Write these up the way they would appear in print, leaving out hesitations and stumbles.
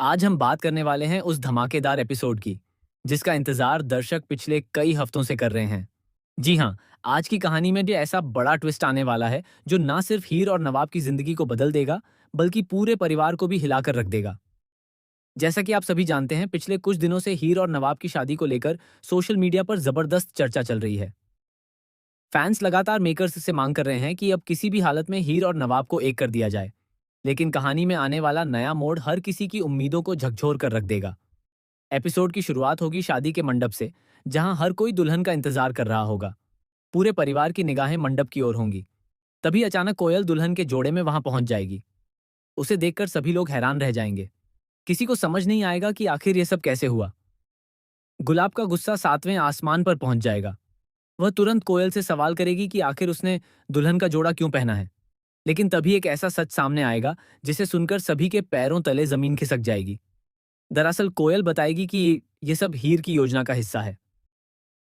आज हम बात करने वाले हैं उस धमाकेदार एपिसोड की, जिसका इंतजार दर्शक पिछले कई हफ्तों से कर रहे हैं। जी हाँ, आज की कहानी में भी ऐसा बड़ा ट्विस्ट आने वाला है, जो ना सिर्फ हीर और नवाब की जिंदगी को बदल देगा, बल्कि पूरे परिवार को भी हिलाकर रख देगा। जैसा कि आप सभी जानते हैं, पिछले कुछ दिनों से हीर और नवाब की शादी को लेकर सोशल मीडिया पर जबरदस्त चर्चा चल रही है। फैंस लगातार मेकर्स से मांग कर रहे हैं कि अब किसी भी हालत में हीर और नवाब को एक कर दिया जाए। लेकिन कहानी में आने वाला नया मोड़ हर किसी की उम्मीदों को झकझोर कर रख देगा। एपिसोड की शुरुआत होगी शादी के मंडप से, जहां हर कोई दुल्हन का इंतजार कर रहा होगा। पूरे परिवार की निगाहें मंडप की ओर होंगी। तभी अचानक कोयल दुल्हन के जोड़े में वहां पहुंच जाएगी। उसे देखकर सभी लोग हैरान रह जाएंगे। किसी को समझ नहीं आएगा कि आखिर यह सब कैसे हुआ। गुलाब का गुस्सा सातवें आसमान पर पहुंच जाएगा। वह तुरंत कोयल से सवाल करेगी कि आखिर उसने दुल्हन का जोड़ा क्यों पहना है। लेकिन तभी एक ऐसा सच सामने आएगा जिसे सुनकर सभी के पैरों तले जमीन खिसक जाएगी। दरअसल कोयल बताएगी कि यह सब हीर की योजना का हिस्सा है।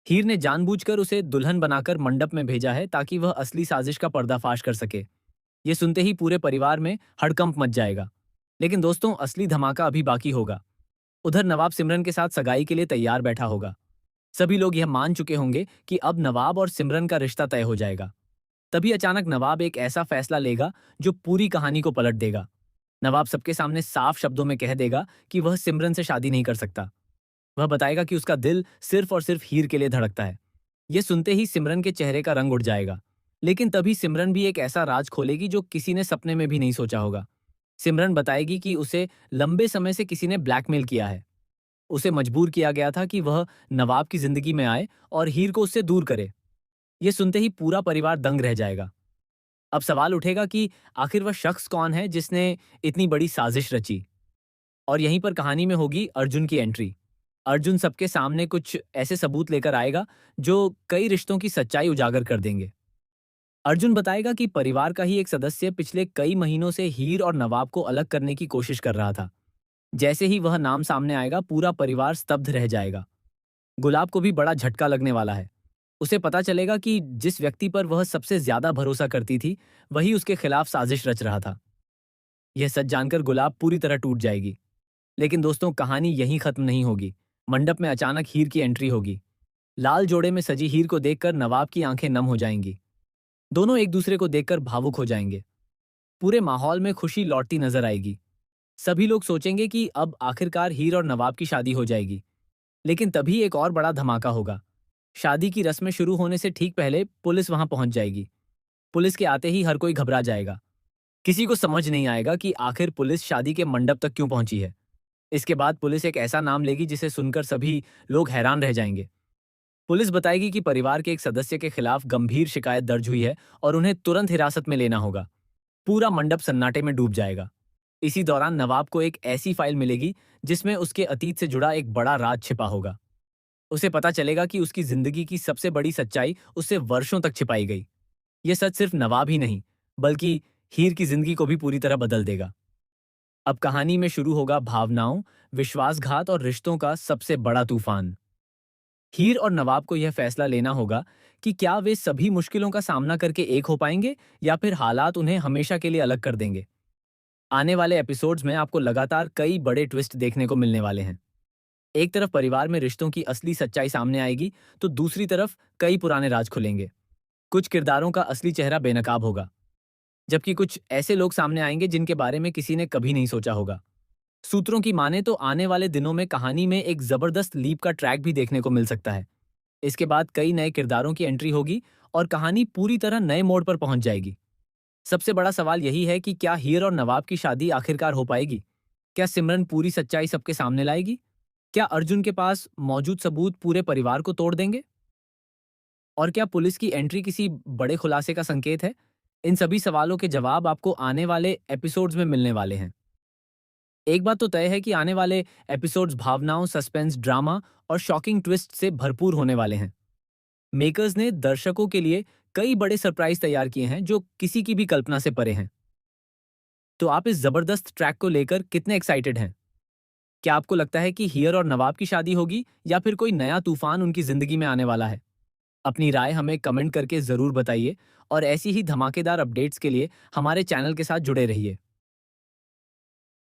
हीर ने जानबूझकर उसे दुल्हन बनाकर मंडप में भेजा है ताकि वह असली साजिश का पर्दाफाश कर सके। ये सुनते ही पूरे परिवार में हड़कंप मच जाएगा। लेकिन दोस्तों, असली धमाका अभी बाकी होगा। उधर नवाब सिमरन के साथ सगाई के लिए तैयार बैठा होगा। सभी लोग यह मान चुके होंगे कि अब नवाब और सिमरन का रिश्ता तय हो जाएगा। तभी अचानक नवाब एक ऐसा फैसला लेगा जो पूरी कहानी को पलट देगा। नवाब सबके सामने साफ शब्दों में कह देगा कि वह सिमरन से शादी नहीं कर सकता। वह बताएगा कि उसका दिल सिर्फ और सिर्फ हीर के लिए धड़कता है। यह सुनते ही सिमरन के चेहरे का रंग उड़ जाएगा। लेकिन तभी सिमरन भी एक ऐसा राज खोलेगी जो किसी ने सपने में भी नहीं सोचा होगा। सिमरन बताएगी कि उसे लंबे समय से किसी ने ब्लैकमेल किया है। उसे मजबूर किया गया था कि वह नवाब की जिंदगी में आए और हीर को उससे दूर करे। यह सुनते ही पूरा परिवार दंग रह जाएगा। अब सवाल उठेगा कि आखिर वह शख्स कौन है जिसने इतनी बड़ी साजिश रची। और यहीं पर कहानी में होगी अर्जुन की एंट्री। अर्जुन सबके सामने कुछ ऐसे सबूत लेकर आएगा जो कई रिश्तों की सच्चाई उजागर कर देंगे। अर्जुन बताएगा कि परिवार का ही एक सदस्य पिछले कई महीनों से हीर और नवाब को अलग करने की कोशिश कर रहा था। जैसे ही वह नाम सामने आएगा, पूरा परिवार स्तब्ध रह जाएगा। गुलाब को भी बड़ा झटका लगने वाला है। उसे पता चलेगा कि जिस व्यक्ति पर वह सबसे ज्यादा भरोसा करती थी, वही उसके खिलाफ साजिश रच रहा था। यह सच जानकर गुलाब पूरी तरह टूट जाएगी। लेकिन दोस्तों, कहानी यहीं खत्म नहीं होगी। मंडप में अचानक हीर की एंट्री होगी। लाल जोड़े में सजी हीर को देखकर नवाब की आंखें नम हो जाएंगी। दोनों एक दूसरे को देखकर भावुक हो जाएंगे। पूरे माहौल में खुशी लौटती नजर आएगी। सभी लोग सोचेंगे कि अब आखिरकार हीर और नवाब की शादी हो जाएगी। लेकिन तभी एक और बड़ा धमाका होगा। शादी की रस्में शुरू होने से ठीक पहले पुलिस वहां पहुंच जाएगी। पुलिस के आते ही हर कोई घबरा जाएगा। किसी को समझ नहीं आएगा कि आखिर पुलिस शादी के मंडप तक क्यों पहुंची है। इसके बाद पुलिस एक ऐसा नाम लेगी जिसे सुनकर सभी लोग हैरान रह जाएंगे। पुलिस बताएगी कि परिवार के एक सदस्य के खिलाफ गंभीर शिकायत दर्ज हुई है और उन्हें तुरंत हिरासत में लेना होगा। पूरा मंडप सन्नाटे में डूब जाएगा। इसी दौरान नवाब को एक ऐसी फाइल मिलेगी जिसमें उसके अतीत से जुड़ा एक बड़ा राज छिपा होगा। उसे पता चलेगा कि उसकी जिंदगी की सबसे बड़ी सच्चाई उससे वर्षों तक छिपाई गई। यह सच सिर्फ नवाब ही नहीं, बल्कि हीर की जिंदगी को भी पूरी तरह बदल देगा। अब कहानी में शुरू होगा भावनाओं, विश्वासघात और रिश्तों का सबसे बड़ा तूफान। हीर और नवाब को यह फैसला लेना होगा कि क्या वे सभी मुश्किलों का सामना करके एक हो पाएंगे या फिर हालात उन्हें हमेशा के लिए अलग कर देंगे। आने वाले एपिसोड्स में आपको लगातार कई बड़े ट्विस्ट देखने को मिलने वाले हैं। एक तरफ परिवार में रिश्तों की असली सच्चाई सामने आएगी, तो दूसरी तरफ कई पुराने राज खुलेंगे। कुछ किरदारों का असली चेहरा बेनकाब होगा, जबकि कुछ ऐसे लोग सामने आएंगे जिनके बारे में किसी ने कभी नहीं सोचा होगा। सूत्रों की माने तो आने वाले दिनों में कहानी में एक जबरदस्त लीप का ट्रैक भी देखने को मिल सकता है। इसके बाद कई नए किरदारों की एंट्री होगी और कहानी पूरी तरह नए मोड़ पर पहुंच जाएगी। सबसे बड़ा सवाल यही है कि क्या हीर और नवाब की शादी आखिरकार हो पाएगी? क्या सिमरन पूरी सच्चाई सबके सामने लाएगी? क्या अर्जुन के पास मौजूद सबूत पूरे परिवार को तोड़ देंगे? और क्या पुलिस की एंट्री किसी बड़े खुलासे का संकेत है? इन सभी सवालों के जवाब आपको आने वाले एपिसोड्स में मिलने वाले हैं। एक बात तो तय है कि आने वाले एपिसोड्स भावनाओं, सस्पेंस, ड्रामा और शॉकिंग ट्विस्ट से भरपूर होने वाले हैं। मेकर्स ने दर्शकों के लिए कई बड़े सरप्राइज तैयार किए हैं जो किसी की भी कल्पना से परे हैं। तो आप इस जबरदस्त ट्रैक को लेकर कितने एक्साइटेड हैं? क्या आपको लगता है कि हीर और नवाब की शादी होगी या फिर कोई नया तूफान उनकी जिंदगी में आने वाला है? अपनी राय हमें कमेंट करके जरूर बताइए और ऐसी ही धमाकेदार अपडेट्स के लिए हमारे चैनल के साथ जुड़े रहिए।